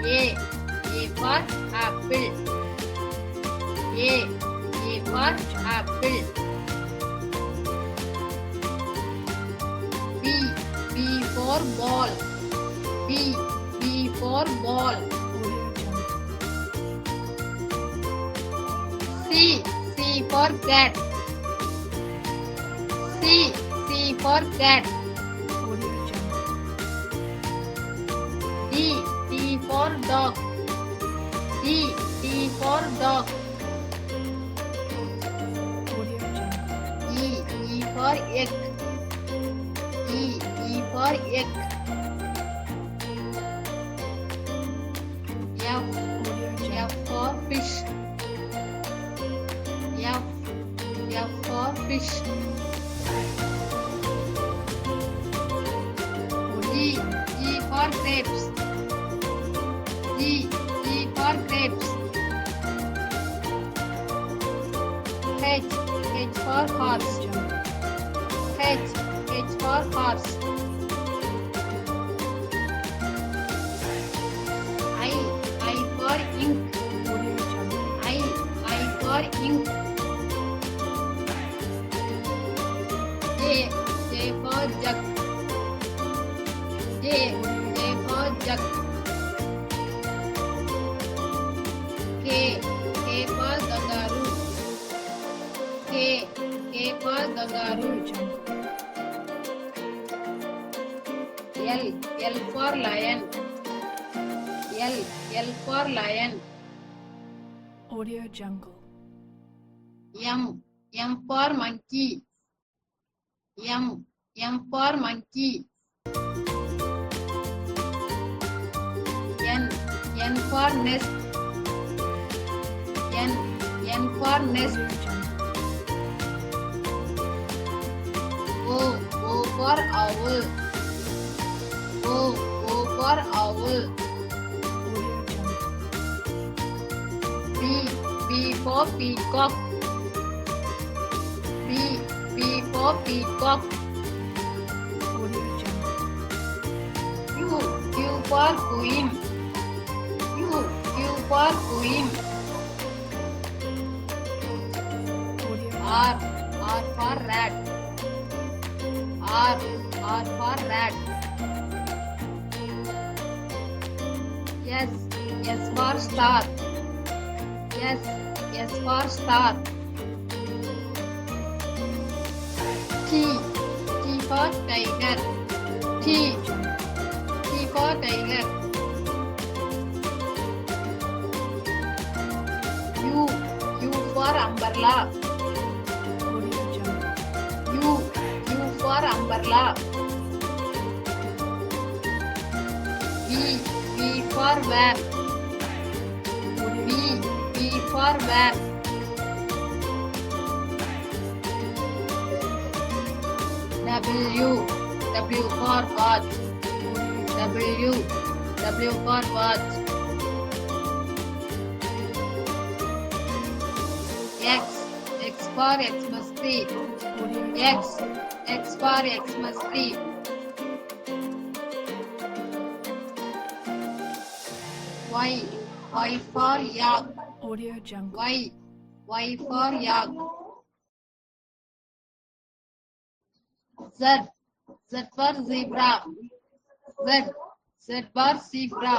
A for apple. A for apple. B for ball. B for ball. C for cat. C for cat. D for dog. D for dog. E for egg. E for egg. F for fish. F for fish. G for grapes. G for grapes. H for horse. H for horse. I for ink. I for ink. J for jug. J for jug. K for kangaroo. K for kangaroo. L for lion. L for lion. Audio Jungle. M for monkey. M for monkey. N for nest. N for nest. O for owl. O for owl. P for peacock. P for peacock. Q for queen. Q for queen. R for rat. R for rat. S for star. S for star. T for tiger. T for tiger. U for umbrella. U for umbrella. V for van. V for van. W for watch. W for watch. X for Xmas tree. X for Xmas tree. Y for yak. Audio Jungle. Y for yak. Z for zebra. Z for zebra.